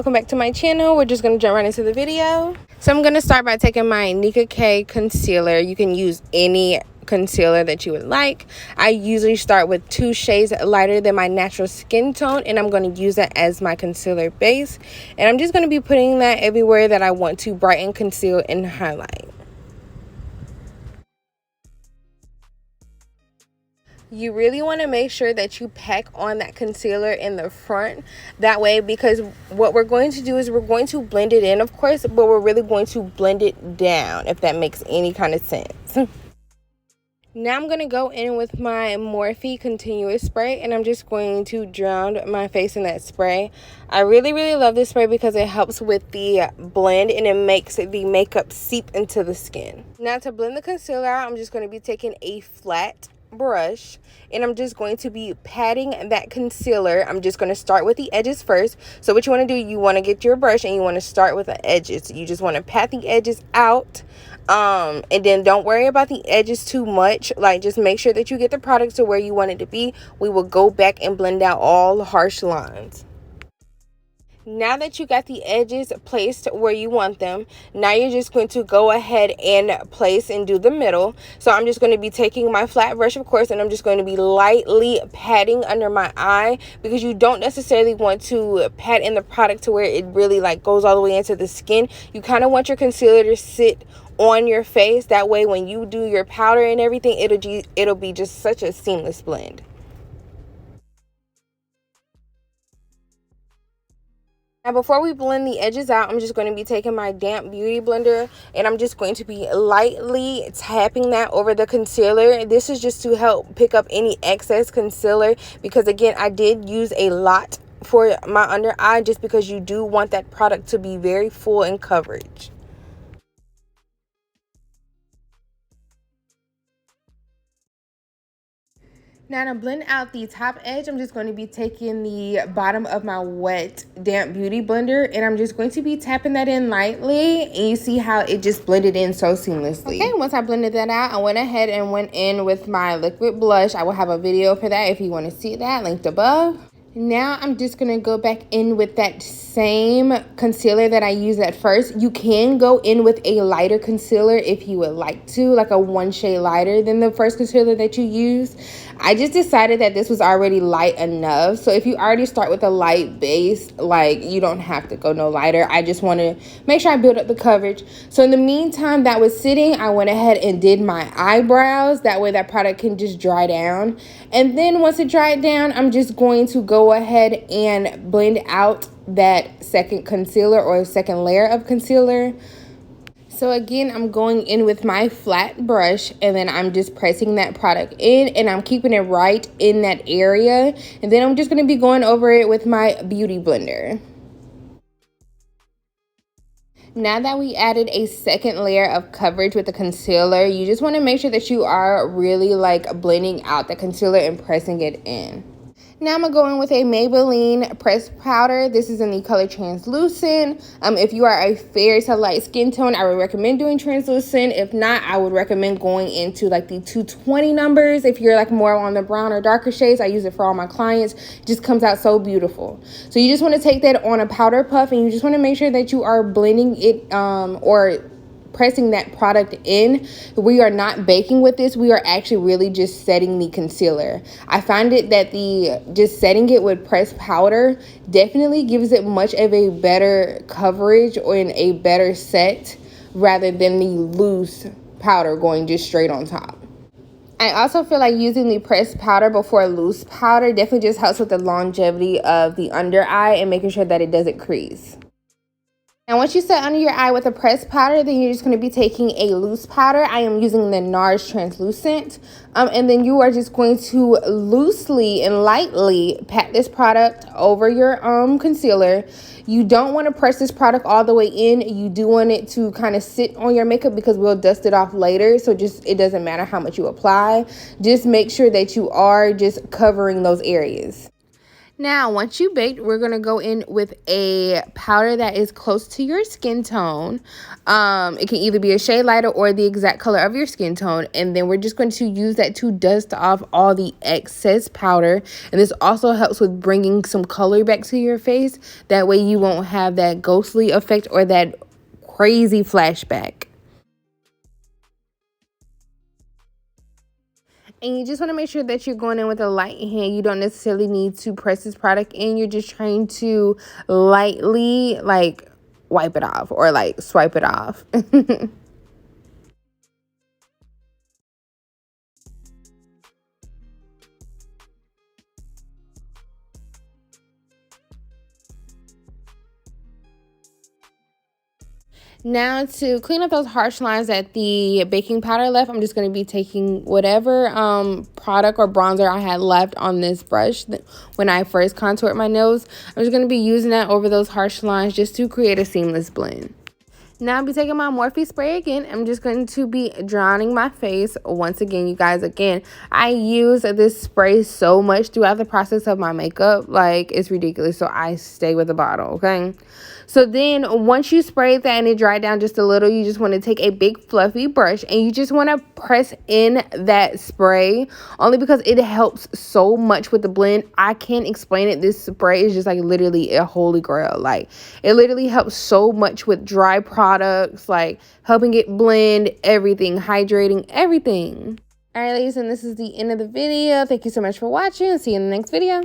welcome back to my channel. We're just going to jump right into the video. So I'm going to start by taking my Nicka concealer. You can use any concealer that you would like. I usually start with 2 shades lighter than my natural skin tone, and I'm going to use that as my concealer base. And I'm just going to be putting that everywhere that I want to brighten, conceal, and highlight. You really want to make sure that you pack on that concealer in the front. That way, because what we're going to do is we're going to blend it in, of course, but we're really going to blend it down, if that makes any kind of sense. Now I'm going to go in with my Morphe Continuous Spray, and I'm just going to drown my face in that spray. I really love this spray because it helps with the blend and it makes the makeup seep into the skin. Now to blend the concealer out, I'm just going to be taking a flat brush and I'm just going to be patting that concealer. I'm just going to start with the edges first. So what you want to do, you want to get your brush and you want to start with the edges. You just want to pat the edges out, and then don't worry about the edges too much. Like, just make sure that you get the product to where you want it to be. We will go back and blend out all the harsh lines. Now that you got the edges placed where you want them, now you're just going to go ahead and place and do the middle. So I'm just going to be taking my flat brush, of course, and I'm just going to be lightly patting under my eye, because you don't necessarily want to pat in the product to where it really like goes all the way into the skin. You kind of want your concealer to sit on your face. That way when you do your powder and everything, it'll be just such a seamless blend. Now before we blend the edges out, I'm just going to be taking my damp beauty blender and I'm just going to be lightly tapping that over the concealer. This is just to help pick up any excess concealer, because again, I did use a lot for my under eye, just because you do want that product to be very full in coverage. Now to blend out the top edge, I'm just going to be taking the bottom of my wet damp beauty blender and I'm just going to be tapping that in lightly, and you see how it just blended in so seamlessly. Okay, once I blended that out, I went ahead and went in with my liquid blush. I will have a video for that if you want to see that, linked above. Now I'm just going to go back in with that same concealer that I used at first. You can go in with a lighter concealer if you would like to, like a 1 shade lighter than the first concealer that you used. I just decided that this was already light enough. So if you already start with a light base, like, you don't have to go no lighter. I just want to make sure I build up the coverage. So in the meantime that was sitting, I went ahead and did my eyebrows. That way that product can just dry down. And then once it dried down, I'm just going to go ahead and blend out that second concealer or second layer of concealer. So again, I'm going in with my flat brush and then I'm just pressing that product in and I'm keeping it right in that area. And then I'm just going to be going over it with my beauty blender. Now that we added a second layer of coverage with the concealer, you just want to make sure that you are really like blending out the concealer and pressing it in. Now I'm going to go in with a Maybelline pressed powder. This is in the color translucent. If you are a fair to light skin tone, I would recommend doing translucent. If not, I would recommend going into like the 220 numbers. If you're like more on the brown or darker shades, I use it for all my clients. It just comes out so beautiful. So you just want to take that on a powder puff and you just want to make sure that you are blending it or pressing that product in. We are not baking with this. We are actually really just setting the concealer. I find it that just setting it with pressed powder definitely gives it much of a better coverage or in a better set rather than the loose powder going just straight on top. I also feel like using the pressed powder before loose powder definitely just helps with the longevity of the under eye and making sure that it doesn't crease. And once you set under your eye with a pressed powder, then you're just going to be taking a loose powder. I am using the Nars translucent. And then you are just going to loosely and lightly pat this product over your concealer. You don't want to press this product all the way in. You do want it to kind of sit on your makeup because we'll dust it off later. So just, it doesn't matter how much you apply. Just make sure that you are just covering those areas. Now, once you baked, we're going to go in with a powder that is close to your skin tone. It can either be a shade lighter or the exact color of your skin tone. And then we're just going to use that to dust off all the excess powder. And this also helps with bringing some color back to your face. That way you won't have that ghostly effect or that crazy flashback. And you just want to make sure that you're going in with a light hand. You don't necessarily need to press this product in. You're just trying to lightly like wipe it off or like swipe it off. Now to clean up those harsh lines that the baking powder left, I'm just going to be taking whatever product or bronzer I had left on this brush when I first contoured my nose. I'm just going to be using that over those harsh lines just to create a seamless blend. Now I'll be taking my Morphe spray again. I'm just going to be drowning my face. Once again, you guys, I use this spray so much throughout the process of my makeup. Like, it's ridiculous. So I stay with the bottle, okay? So then once you spray that and it dried down just a little, you just want to take a big fluffy brush and you just want to press in that spray only because it helps so much with the blend. I can't explain it. This spray is just like literally a holy grail. Like, it literally helps so much with dry products, like helping it blend everything, hydrating everything. All right, ladies, and this is the end of the video. Thank you so much for watching. See you in the next video.